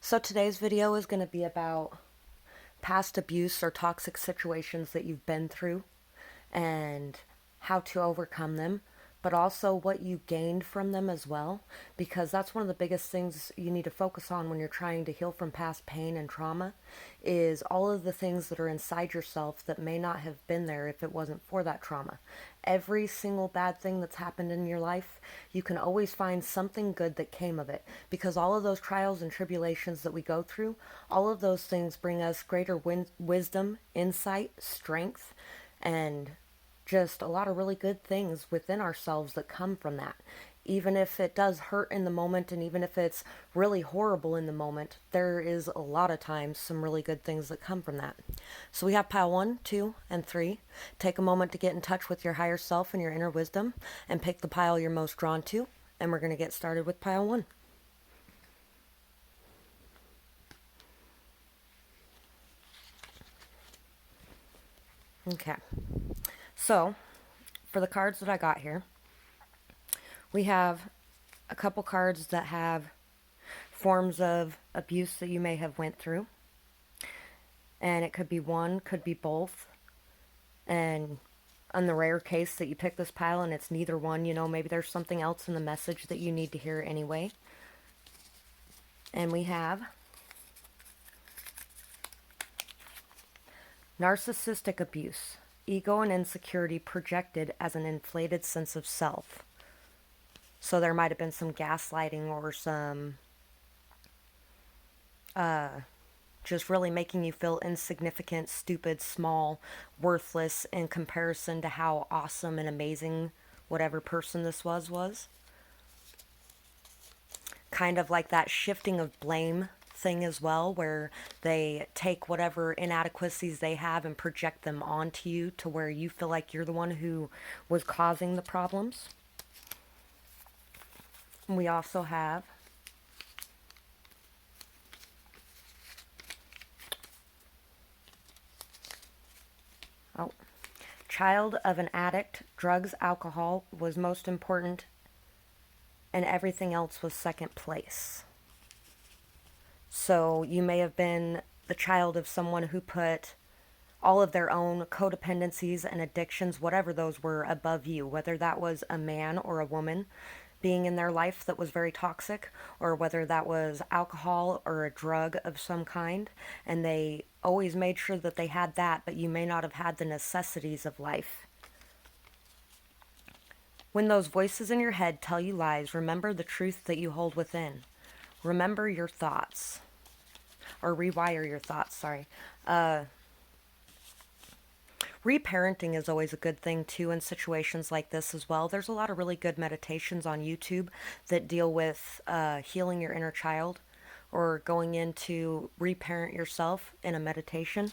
So today's video is going to be about past abuse or toxic situations that you've been through and how to overcome them, but also what you gained from them as well, because that's one of the biggest things you need to focus on when you're trying to heal from past pain and trauma is all of the things that are inside yourself that may not have been there if it wasn't for that trauma. Every single bad thing that's happened in your life, you can always find something good that came of it, because all of those trials and tribulations that we go through, all of those things bring us greater wisdom, insight, strength, and just a lot of really good things within ourselves that come from that. Even if it does hurt in the moment, and even if it's really horrible in the moment, there is a lot of times some really good things that come from that. So we have pile 1, 2, and 3. Take a moment to get in touch with your higher self and your inner wisdom and pick the pile you're most drawn to. And we're going to get started with pile 1. Okay. So, for the cards that I got here, we have a couple cards that have forms of abuse that you may have went through. And it could be one, could be both. And on the rare case that you pick this pile and it's neither one, maybe there's something else in the message that you need to hear anyway. And we have narcissistic abuse, ego and insecurity projected as an inflated sense of self. So there might have been some gaslighting or some just really making you feel insignificant, stupid, small, worthless in comparison to how awesome and amazing whatever person this was. Kind of like that shifting of blame thing as well, where they take whatever inadequacies they have and project them onto you to where you feel like you're the one who was causing the problems. We also have child of an addict, drugs, alcohol was most important, and everything else was second place. So you may have been the child of someone who put all of their own codependencies and addictions, whatever those were, above you, whether that was a man or a woman being in their life that was very toxic, or whether that was alcohol or a drug of some kind, and they always made sure that they had that, but you may not have had the necessities of life. When those voices in your head tell you lies, remember the truth that you hold within. Remember your thoughts, or rewire your thoughts, sorry. Reparenting is always a good thing too in situations like this as well. There's a lot of really good meditations on YouTube that deal with healing your inner child or going into reparent yourself in a meditation.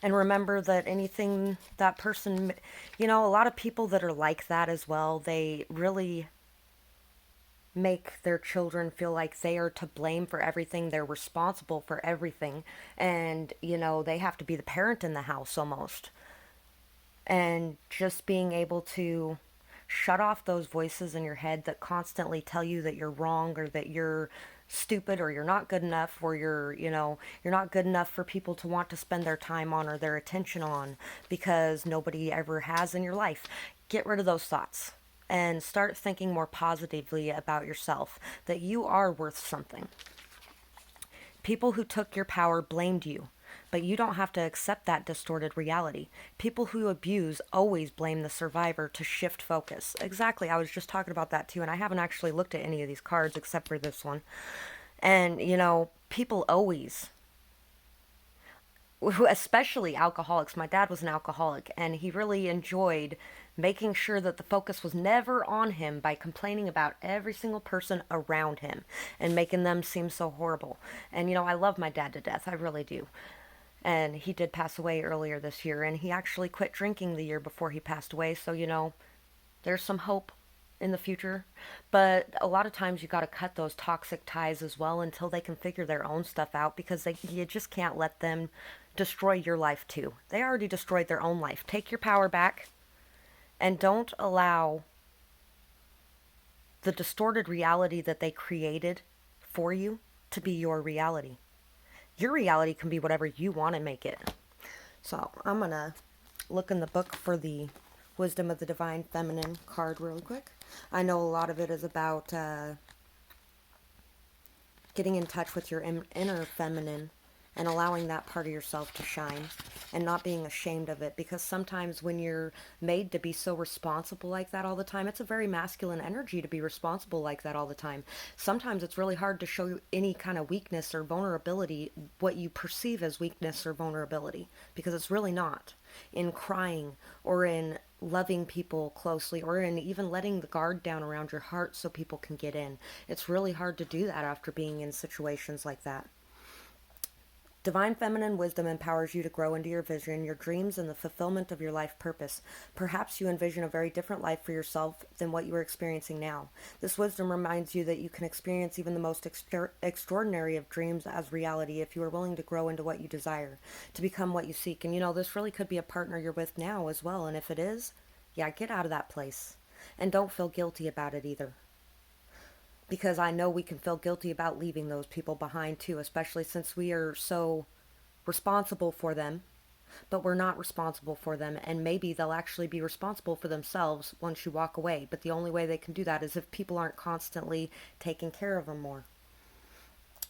And remember that anything that person, a lot of people that are like that as well, they really make their children feel like they are to blame for everything. They're responsible for everything. And, they have to be the parent in the house almost. And just being able to shut off those voices in your head that constantly tell you that you're wrong or that you're stupid or you're not good enough, or you're not good enough for people to want to spend their time on or their attention on because nobody ever has in your life. Get rid of those thoughts and start thinking more positively about yourself, that you are worth something. People who took your power blamed you, but you don't have to accept that distorted reality. People who abuse always blame the survivor to shift focus. Exactly, I was just talking about that too, and I haven't actually looked at any of these cards except for this one. And, people always, especially alcoholics. My dad was an alcoholic, and he really enjoyed making sure that the focus was never on him by complaining about every single person around him and making them seem so horrible. And, I love my dad to death. I really do. And he did pass away earlier this year, and he actually quit drinking the year before he passed away. So, there's some hope in the future. But a lot of times you got to cut those toxic ties as well until they can figure their own stuff out, because you just can't let them destroy your life too. They already destroyed their own life. Take your power back and don't allow the distorted reality that they created for you to be your reality. Your reality can be whatever you want to make it. So I'm going to look in the book for the Wisdom of the Divine Feminine card real quick. I know a lot of it is about getting in touch with your inner feminine and allowing that part of yourself to shine and not being ashamed of it, because sometimes when you're made to be so responsible like that all the time, it's a very masculine energy to be responsible like that all the time. Sometimes it's really hard to show any kind of weakness or vulnerability, what you perceive as weakness or vulnerability, because it's really not. In crying or in loving people closely or in even letting the guard down around your heart so people can get in. It's really hard to do that after being in situations like that. Divine feminine wisdom empowers you to grow into your vision, your dreams, and the fulfillment of your life purpose. Perhaps you envision a very different life for yourself than what you are experiencing now. This wisdom reminds you that you can experience even the most extraordinary of dreams as reality if you are willing to grow into what you desire, to become what you seek. And this really could be a partner you're with now as well. And if it is, yeah, get out of that place. And don't feel guilty about it either, because I know we can feel guilty about leaving those people behind too, especially since we are so responsible for them, but we're not responsible for them, and maybe they'll actually be responsible for themselves once you walk away. But the only way they can do that is if people aren't constantly taking care of them more.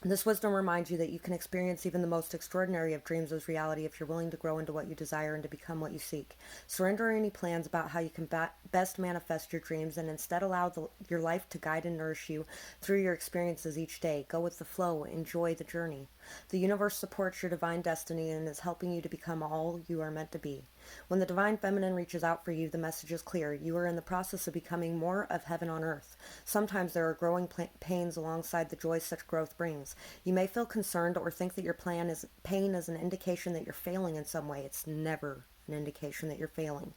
This wisdom reminds you that you can experience even the most extraordinary of dreams as reality if you're willing to grow into what you desire and to become what you seek. Surrender any plans about how you can best manifest your dreams and instead allow your life to guide and nourish you through your experiences each day. Go with the flow. Enjoy the journey. The universe supports your divine destiny and is helping you to become all you are meant to be. When the divine feminine reaches out for you, the message is clear. You are in the process of becoming more of heaven on earth. Sometimes there are growing pains alongside the joy such growth brings. You may feel concerned or think that your pain is an indication that you're failing in some way. It's never an indication that you're failing.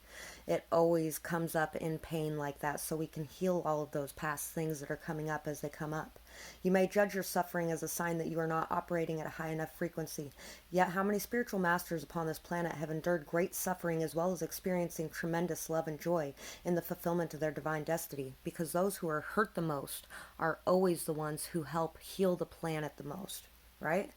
It always comes up in pain like that, so we can heal all of those past things that are coming up as they come up. You may judge your suffering as a sign that you are not operating at a high enough frequency. Yet how many spiritual masters upon this planet have endured great suffering as well as experiencing tremendous love and joy in the fulfillment of their divine destiny? Because those who are hurt the most are always the ones who help heal the planet the most, right?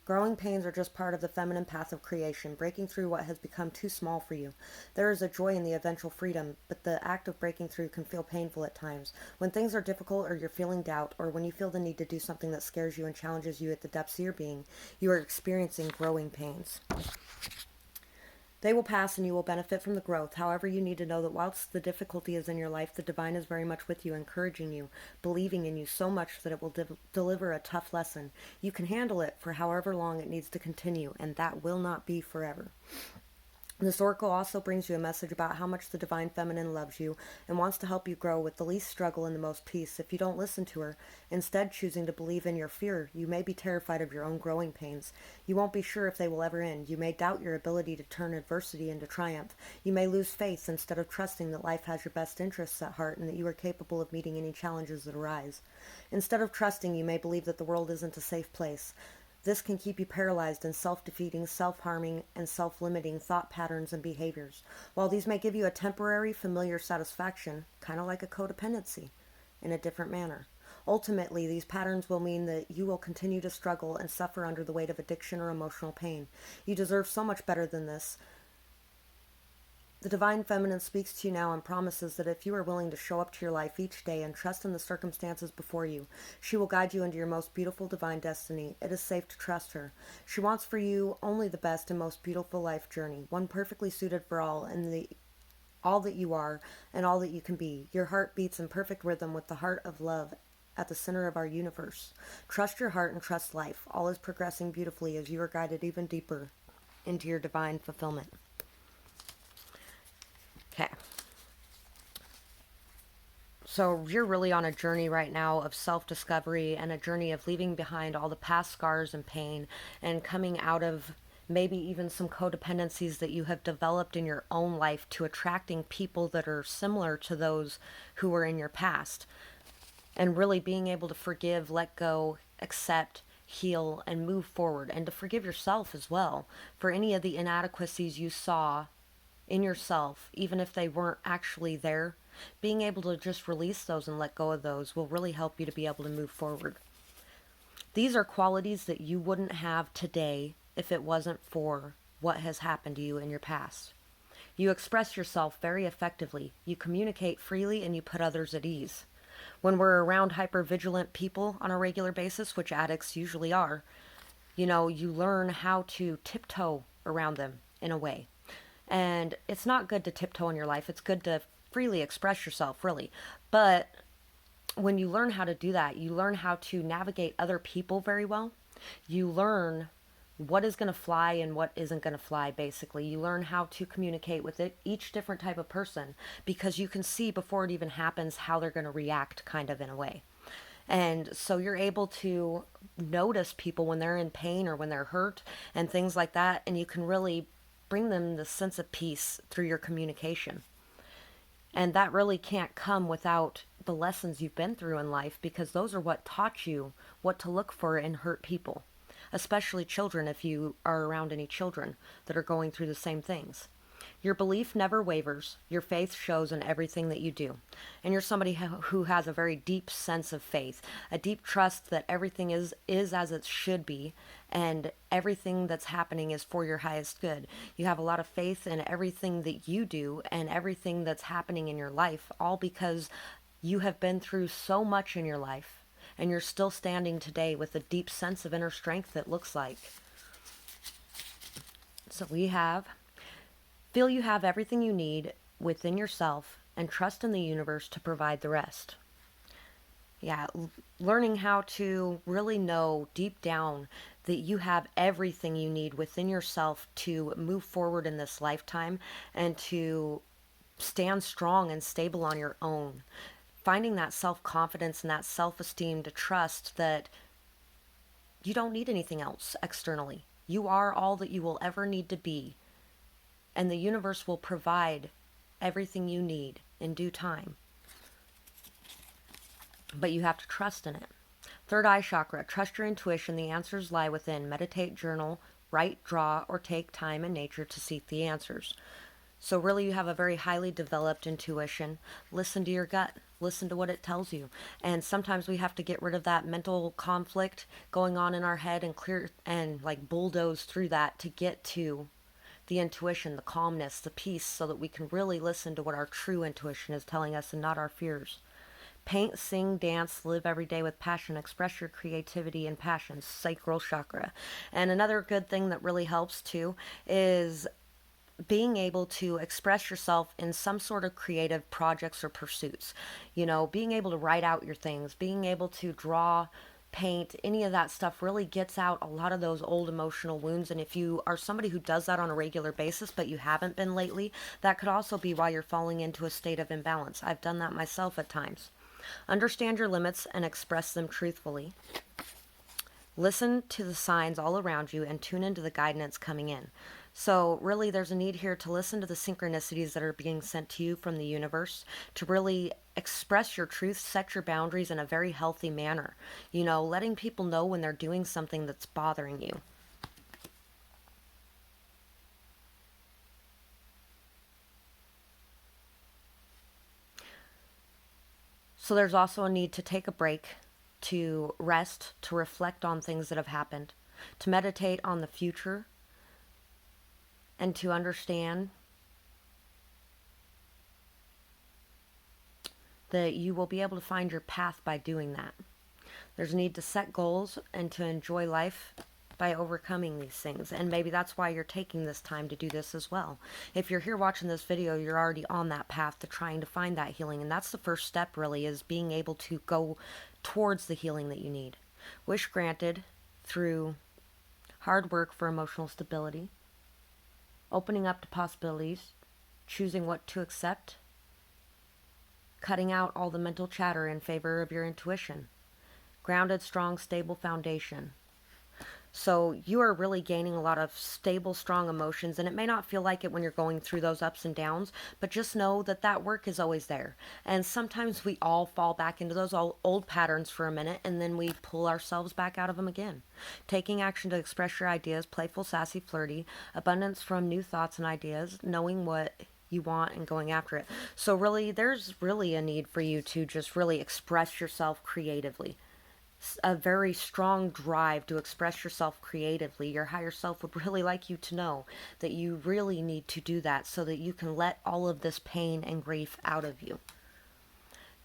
Growing pains are just part of the feminine path of creation, breaking through what has become too small for you. There is a joy in the eventual freedom, but the act of breaking through can feel painful at times. When things are difficult or you're feeling doubt, or when you feel the need to do something that scares you and challenges you at the depths of your being, you are experiencing growing pains. They will pass and you will benefit from the growth. However, you need to know that whilst the difficulty is in your life, the divine is very much with you, encouraging you, believing in you so much that it will deliver a tough lesson. You can handle it for however long it needs to continue, and that will not be forever. This oracle also brings you a message about how much the divine feminine loves you and wants to help you grow with the least struggle and the most peace. If you don't listen to her, instead choosing to believe in your fear, you may be terrified of your own growing pains. You won't be sure if they will ever end. You may doubt your ability to turn adversity into triumph. You may lose faith instead of trusting that life has your best interests at heart and that you are capable of meeting any challenges that arise. Instead of trusting, you may believe that the world isn't a safe place. This can keep you paralyzed in self-defeating, self-harming, and self-limiting thought patterns and behaviors. While these may give you a temporary, familiar satisfaction, kind of like a codependency, in a different manner, ultimately, these patterns will mean that you will continue to struggle and suffer under the weight of addiction or emotional pain. You deserve so much better than this. The divine feminine speaks to you now and promises that if you are willing to show up to your life each day and trust in the circumstances before you, she will guide you into your most beautiful divine destiny. It is safe to trust her. She wants for you only the best and most beautiful life journey, one perfectly suited for all that you are and all that you can be. Your heart beats in perfect rhythm with the heart of love at the center of our universe. Trust your heart and trust life. All is progressing beautifully as you are guided even deeper into your divine fulfillment. Okay. So you're really on a journey right now of self-discovery and a journey of leaving behind all the past scars and pain and coming out of maybe even some codependencies that you have developed in your own life to attracting people that are similar to those who were in your past. And really being able to forgive, let go, accept, heal, and move forward. And to forgive yourself as well for any of the inadequacies you saw in yourself, even if they weren't actually there. Being able to just release those and let go of those will really help you to be able to move forward. These are qualities that you wouldn't have today if it wasn't for what has happened to you in your past. You express yourself very effectively, you communicate freely, and you put others at ease. When we're around hypervigilant people on a regular basis, which addicts usually are, you learn how to tiptoe around them in a way. And it's not good to tiptoe in your life. It's good to freely express yourself, really. But when you learn how to do that, you learn how to navigate other people very well. You learn what is going to fly and what isn't going to fly, basically. You learn how to communicate with each different type of person, because you can see before it even happens how they're going to react, kind of, in a way. And so you're able to notice people when they're in pain or when they're hurt and things like that, and you can really bring them the sense of peace through your communication. And that really can't come without the lessons you've been through in life, because those are what taught you what to look for in hurt people, especially children, if you are around any children that are going through the same things. Your belief never wavers. Your faith shows in everything that you do. And you're somebody who has a very deep sense of faith, a deep trust that everything is as it should be, and everything that's happening is for your highest good. You have a lot of faith in everything that you do and everything that's happening in your life, all because you have been through so much in your life, and you're still standing today with a deep sense of inner strength, that looks like. So feel you have everything you need within yourself, and trust in the universe to provide the rest. Yeah, learning how to really know deep down that you have everything you need within yourself to move forward in this lifetime and to stand strong and stable on your own. Finding that self-confidence and that self-esteem to trust that you don't need anything else externally. You are all that you will ever need to be, and the universe will provide everything you need in due time. But you have to trust in it. Third eye chakra, trust your intuition. The answers lie within. Meditate, journal, write, draw, or take time in nature to seek the answers. So really, you have a very highly developed intuition. Listen to your gut. Listen to what it tells you. And sometimes we have to get rid of that mental conflict going on in our head and clear and like bulldoze through that to get to the intuition, the calmness, the peace, so that we can really listen to what our true intuition is telling us and not our fears. Paint, sing, dance, live every day with passion. Express your creativity and passion. Sacral chakra. And another good thing that really helps too is being able to express yourself in some sort of creative projects or pursuits. Being able to write out your things, being able to draw, paint, any of that stuff really gets out a lot of those old emotional wounds. And if you are somebody who does that on a regular basis, but you haven't been lately, that could also be why you're falling into a state of imbalance. I've done that myself at times. Understand your limits and express them truthfully. Listen to the signs all around you and tune into the guidance coming in. So really, there's a need here to listen to the synchronicities that are being sent to you from the universe, to really express your truth, set your boundaries in a very healthy manner. Letting people know when they're doing something that's bothering you. So there's also a need to take a break, to rest, to reflect on things that have happened, to meditate on the future, and to understand that you will be able to find your path by doing that. There's a need to set goals and to enjoy life by overcoming these things. And maybe that's why you're taking this time to do this as well. If you're here watching this video, you're already on that path to trying to find that healing. And that's the first step, really, is being able to go towards the healing that you need. Wish granted through hard work for emotional stability, opening up to possibilities, choosing what to accept, cutting out all the mental chatter in favor of your intuition. Grounded, strong, stable foundation. So you are really gaining a lot of stable, strong emotions, and it may not feel like it when you're going through those ups and downs, but just know that that work is always there. And sometimes we all fall back into those old patterns for a minute, and then we pull ourselves back out of them again. Taking action to express your ideas, playful, sassy, flirty, abundance from new thoughts and ideas, knowing what you want and going after it. So really, there's really a need for you to just really express yourself creatively. A very strong drive to express yourself creatively. Your higher self would really like you to know that you really need to do that so that you can let all of this pain and grief out of you.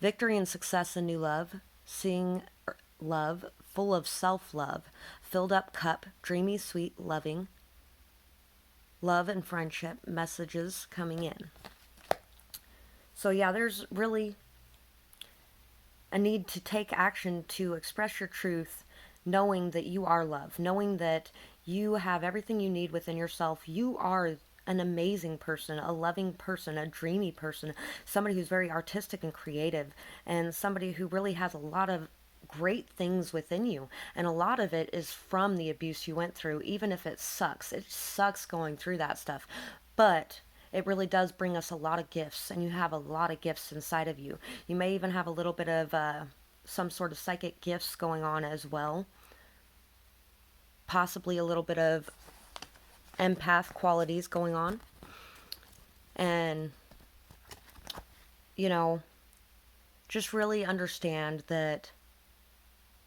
Victory and success and new love, seeing love, full of self-love, filled up cup, dreamy, sweet, loving, love and friendship, messages coming in. So yeah, there's really a need to take action to express your truth, knowing that you are love, knowing that you have everything you need within yourself. You are an amazing person, a loving person, a dreamy person, somebody who's very artistic and creative, and somebody who really has a lot of great things within you. And a lot of it is from the abuse you went through, even if it sucks. It sucks going through that stuff. But it really does bring us a lot of gifts, and you have a lot of gifts inside of you. You may even have a little bit of some sort of psychic gifts going on as well. Possibly a little bit of empath qualities going on. And, you know, just really understand that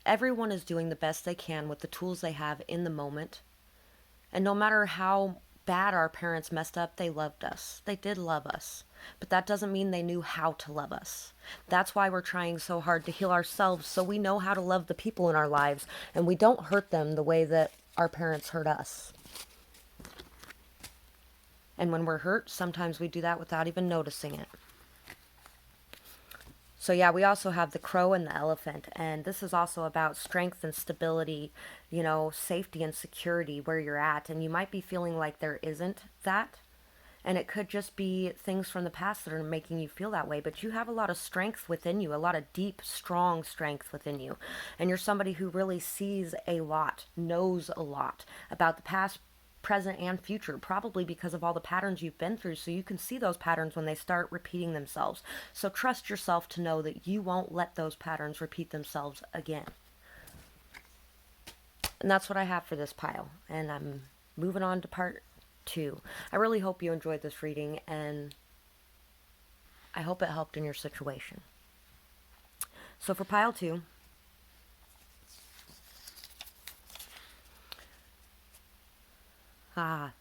everyone is doing the best they can with the tools they have in the moment. And no matter how bad our parents messed up, they loved us. They did love us. But that doesn't mean they knew how to love us. That's why we're trying so hard to heal ourselves, so we know how to love the people in our lives and we don't hurt them the way that our parents hurt us. And when we're hurt, sometimes we do that without even noticing it. So yeah, we also have the crow and the elephant, and this is also about strength and stability, you know, safety and security where you're at. And you might be feeling like there isn't that, and it could just be things from the past that are making you feel that way. But you have a lot of strength within you, a lot of deep, strong strength within you. And you're somebody who really sees a lot, knows a lot about the past, present, and future, probably because of all the patterns you've been through. So you can see those patterns when they start repeating themselves. So trust yourself to know that you won't let those patterns repeat themselves again. And that's what I have for this pile. And I'm moving on to part 2. I really hope you enjoyed this reading, and I hope it helped in your situation. So for pile 2,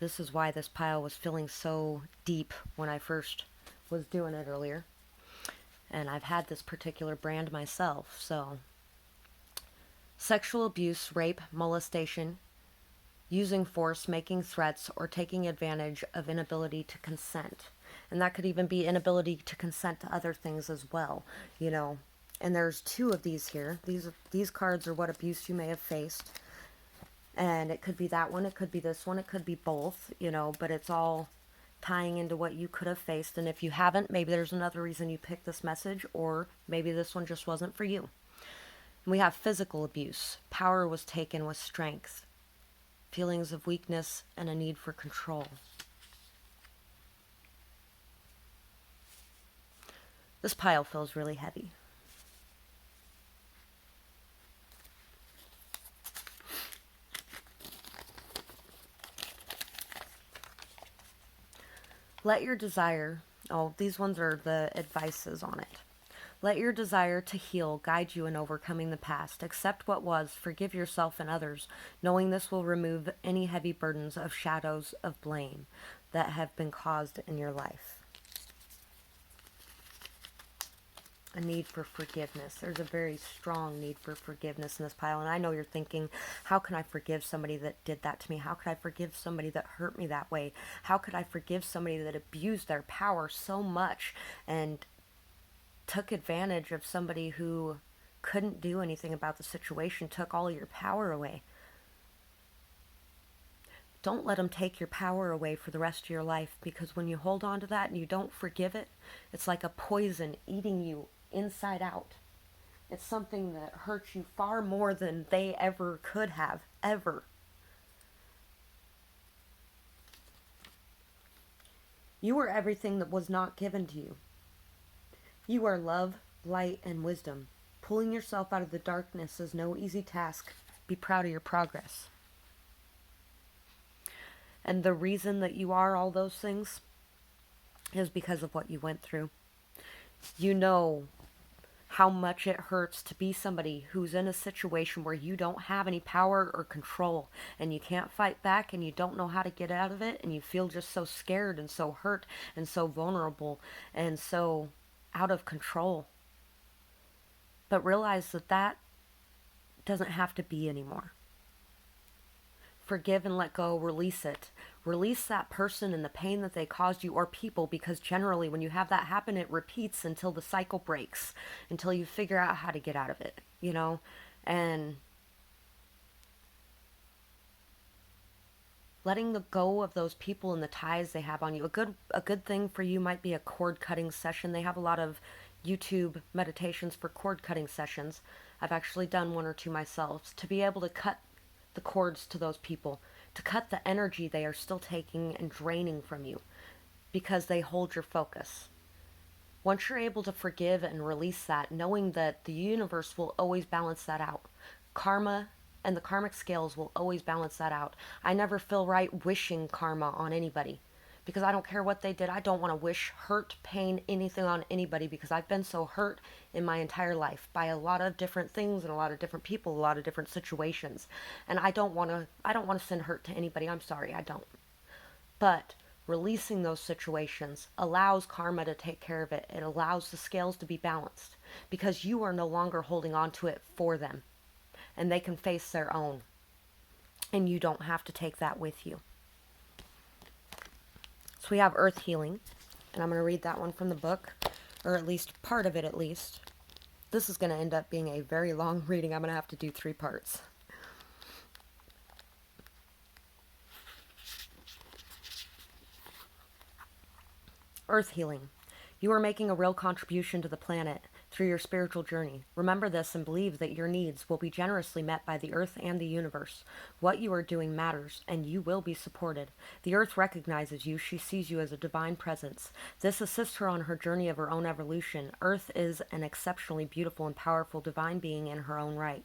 this is why this pile was feeling so deep when I first was doing it earlier. And I've had this particular brand myself, so sexual abuse, rape, molestation, using force, making threats, or taking advantage of inability to consent. And that could even be inability to consent to other things as well, you know. And there's 2 of these here. These cards are what abuse you may have faced. And it could be that one, it could be this one, it could be both, you know, but it's all tying into what you could have faced. And if you haven't, maybe there's another reason you picked this message, or maybe this one just wasn't for you. And we have physical abuse. Power was taken with strength, feelings of weakness, and a need for control. This pile feels really heavy. Let your desire, these ones are the advices on it. Let your desire to heal guide you in overcoming the past. Accept what was, forgive yourself and others, knowing this will remove any heavy burdens of shadows of blame that have been caused in your life. A need for forgiveness. There's a very strong need for forgiveness in this pile. And I know you're thinking, how can I forgive somebody that did that to me? How could I forgive somebody that hurt me that way? How could I forgive somebody that abused their power so much and took advantage of somebody who couldn't do anything about the situation, took all your power away? Don't let them take your power away for the rest of your life, because when you hold on to that and you don't forgive it, it's like a poison eating you inside out. It's something that hurts you far more than they ever could have, ever. You are everything that was not given to you. You are love, light, and wisdom. Pulling yourself out of the darkness is no easy task. Be proud of your progress. And the reason that you are all those things is because of what you went through. You know how much it hurts to be somebody who's in a situation where you don't have any power or control and you can't fight back and you don't know how to get out of it and you feel just so scared and so hurt and so vulnerable and so out of control. But realize that that doesn't have to be anymore. Forgive and let go, release it. Release that person and the pain that they caused you or people, because generally when you have that happen, it repeats until the cycle breaks, until you figure out how to get out of it, you know? And letting the go of those people and the ties they have on you. A good thing for you might be a cord cutting session. They have a lot of YouTube meditations for cord cutting sessions. I've actually done one or two myself to be able to cut the cords to those people, to cut the energy they are still taking and draining from you because they hold your focus. Once you're able to forgive and release that, knowing that the universe will always balance that out, karma and the karmic scales will always balance that out. I never feel right wishing karma on anybody because I don't care what they did. I don't want to wish hurt, pain, anything on anybody because I've been so hurt in my entire life by a lot of different things and a lot of different people, a lot of different situations. And I don't want to send hurt to anybody. I'm sorry, I don't. But releasing those situations allows karma to take care of it. It allows the scales to be balanced because you are no longer holding on to it for them and they can face their own. And you don't have to take that with you. So we have Earth Healing, and I'm going to read that one from the book, or at least part of it at least. This is going to end up being a very long reading. I'm going to have to do 3 parts. Earth Healing. You are making a real contribution to the planet through your spiritual journey. Remember this and believe that your needs will be generously met by the earth and the universe. What you are doing matters, and you will be supported. The earth recognizes you. She sees you as a divine presence. This assists her on her journey of her own evolution. Earth is an exceptionally beautiful and powerful divine being in her own right.